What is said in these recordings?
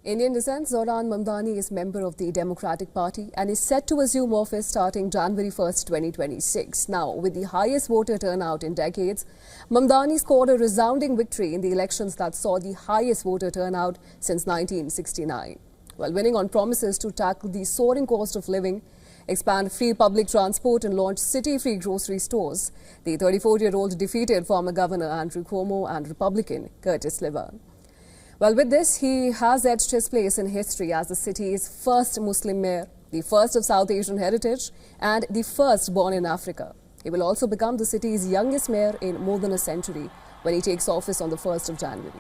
Indian descent, Zohran Mamdani is member of the Democratic Party and is set to assume office starting January 1st, 2026. Now, with the highest voter turnout in decades, Mamdani scored a resounding victory in the elections that saw the highest voter turnout since 1969. While winning on promises to tackle the soaring cost of living, expand free public transport and launch city-free grocery stores, the 34-year-old defeated former Governor Andrew Cuomo and Republican Curtis Sliwa. Well, with this, he has edged his place in history as the city's first Muslim mayor, the first of South Asian heritage, and the first born in Africa. He will also become the city's youngest mayor in more than a century when he takes office on the 1st of January.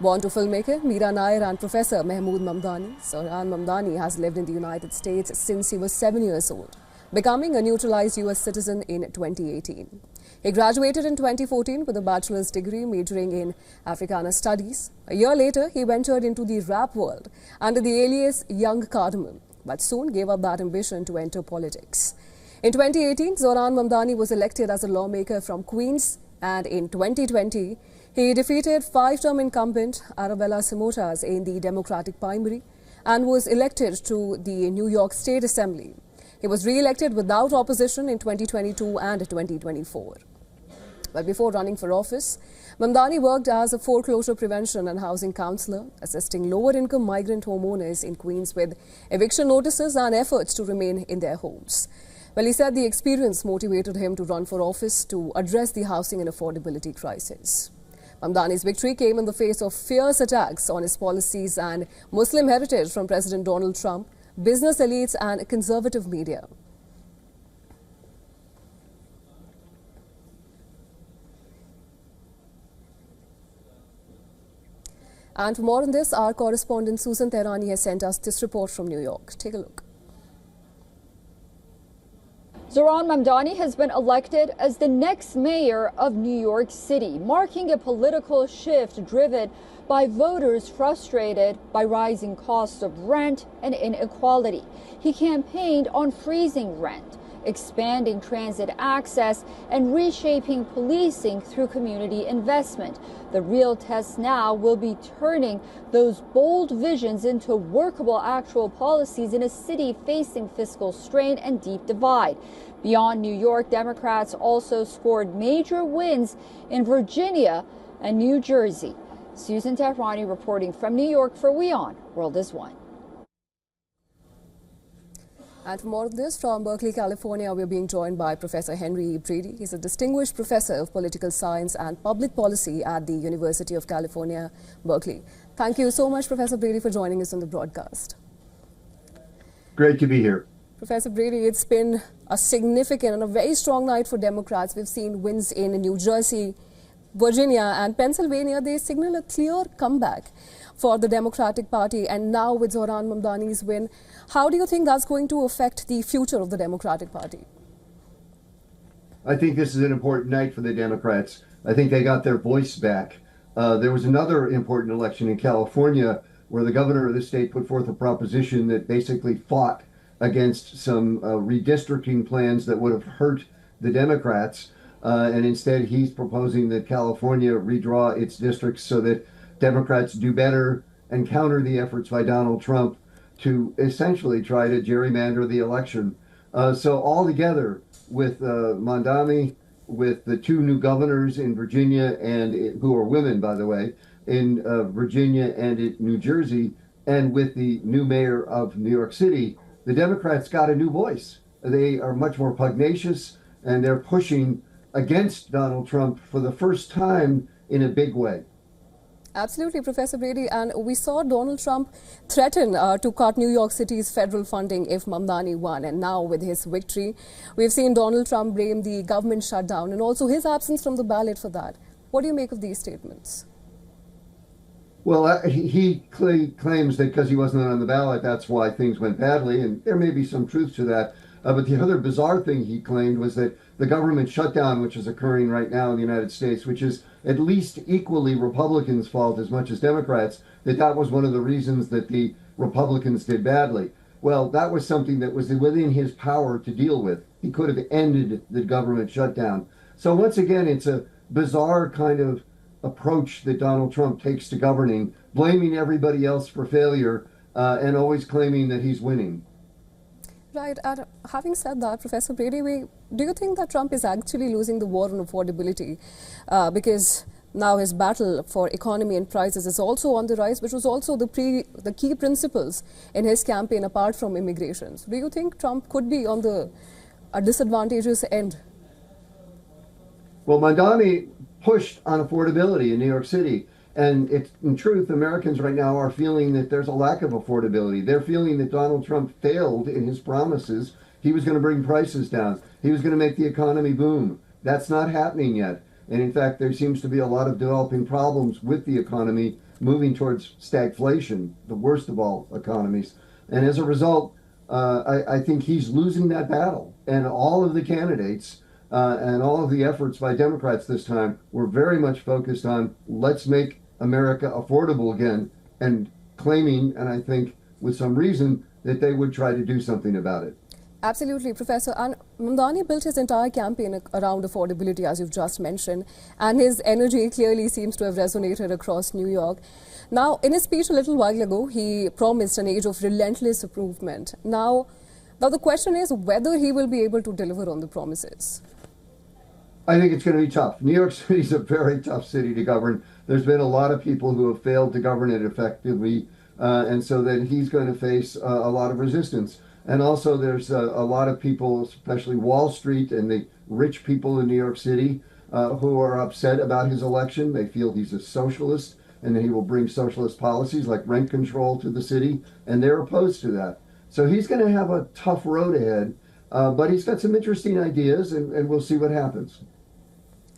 Born to filmmaker Meera Nair and Professor Mahmood Mamdani, Zohran Mamdani has lived in the United States since he was 7 years old, becoming a naturalized US citizen in 2018. He graduated in 2014 with a bachelor's degree majoring in Africana Studies. A year later, he ventured into the rap world under the alias Young Cardamom, but soon gave up that ambition to enter politics. In 2018, Zohran Mamdani was elected as a lawmaker from Queens, and in 2020, he defeated five-term incumbent Arabella Simotas in the Democratic primary and was elected to the New York State Assembly. He was re-elected without opposition in 2022 and 2024. But before running for office, Mamdani worked as a foreclosure prevention and housing counsellor, assisting lower-income migrant homeowners in Queens with eviction notices and efforts to remain in their homes. Well, he said the experience motivated him to run for office to address the housing and affordability crisis. Mamdani's victory came in the face of fierce attacks on his policies and Muslim heritage from President Donald Trump, business elites and conservative media. And for more on this, our correspondent Susan Tehrani has sent us this report from New York. Take a look. Zohran Mamdani has been elected as the next mayor of New York City, marking a political shift driven by voters frustrated by rising costs of rent and inequality. He campaigned on freezing rent, expanding transit access, and reshaping policing through community investment. The real test now will be turning those bold visions into workable actual policies in a city facing fiscal strain and deep divide. Beyond New York, Democrats also scored major wins in Virginia and New Jersey. Susan Tehrani reporting from New York for WION World is One. And for more of this, from Berkeley, California, we're being joined by Professor Henry Brady. He's a distinguished professor of political science and public policy at the University of California, Berkeley. Thank you so much, Professor Brady, for joining us on the broadcast. Great to be here. Professor Brady, it's been a significant and a very strong night for Democrats. We've seen wins in New Jersey, Virginia and Pennsylvania. They signal a clear comeback for the Democratic Party. And now with Zohran Mamdani's win, how do you think that's going to affect the future of the Democratic Party? I think this is an important night for the Democrats. I think they got their voice back. There was another important election in California where the governor of the state put forth a proposition that basically fought against some redistricting plans that would have hurt the Democrats. And instead, he's proposing that California redraw its districts so that Democrats do better and counter the efforts by Donald Trump to essentially try to gerrymander the election. So all together with Mamdani, with the two new governors in Virginia, and who are women, by the way, in Virginia and in New Jersey, and with the new mayor of New York City, the Democrats got a new voice. They are much more pugnacious, and they're pushing against Donald Trump for the first time in a big way. Absolutely, Professor Brady. And we saw Donald Trump threaten to cut New York City's federal funding if Mamdani won. And now with his victory, we've seen Donald Trump blame the government shutdown and also his absence from the ballot for that. What do you make of these statements? Well, he claims that because he wasn't on the ballot, that's why things went badly. And there may be some truth to that. But the other bizarre thing he claimed was that the government shutdown, which is occurring right now in the United States, which is at least equally Republicans' fault as much as Democrats, that was one of the reasons that the Republicans did badly. Well, that was something that was within his power to deal with. He could have ended the government shutdown. So once again, it's a bizarre kind of approach that Donald Trump takes to governing, blaming everybody else for failure and always claiming that he's winning. Right. And having said that, Professor Brady, do you think that Trump is actually losing the war on affordability? Because now his battle for economy and prices is also on the rise, which was also the key principles in his campaign apart from immigration. So do you think Trump could be on a disadvantageous end? Well, Mamdani pushed on affordability in New York City. And in truth, Americans right now are feeling that there's a lack of affordability. They're feeling that Donald Trump failed in his promises. He was going to bring prices down. He was going to make the economy boom. That's not happening yet. And in fact, there seems to be a lot of developing problems with the economy moving towards stagflation, the worst of all economies. And as a result, I think he's losing that battle. And all of the candidates and all of the efforts by Democrats this time were very much focused on let's make America affordable again, and claiming, and I think with some reason, that they would try to do something about it. Absolutely, Professor. And Mamdani built his entire campaign around affordability, as you've just mentioned, and his energy clearly seems to have resonated across New York. Now, in his speech a little while ago, he promised an age of relentless improvement. Now the question is whether he will be able to deliver on the promises. I think it's going to be tough. New York City is a very tough city to govern. There's been a lot of people who have failed to govern it effectively, and so then he's going to face a lot of resistance. And also there's a lot of people, especially Wall Street and the rich people in New York City, who are upset about his election. They feel he's a socialist and that he will bring socialist policies like rent control to the city, and they're opposed to that. So he's going to have a tough road ahead, but he's got some interesting ideas, and we'll see what happens.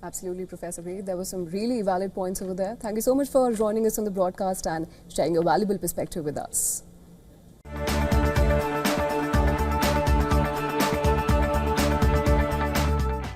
Absolutely, Professor Brady. There were some really valid points over there. Thank you so much for joining us on the broadcast and sharing your valuable perspective with us.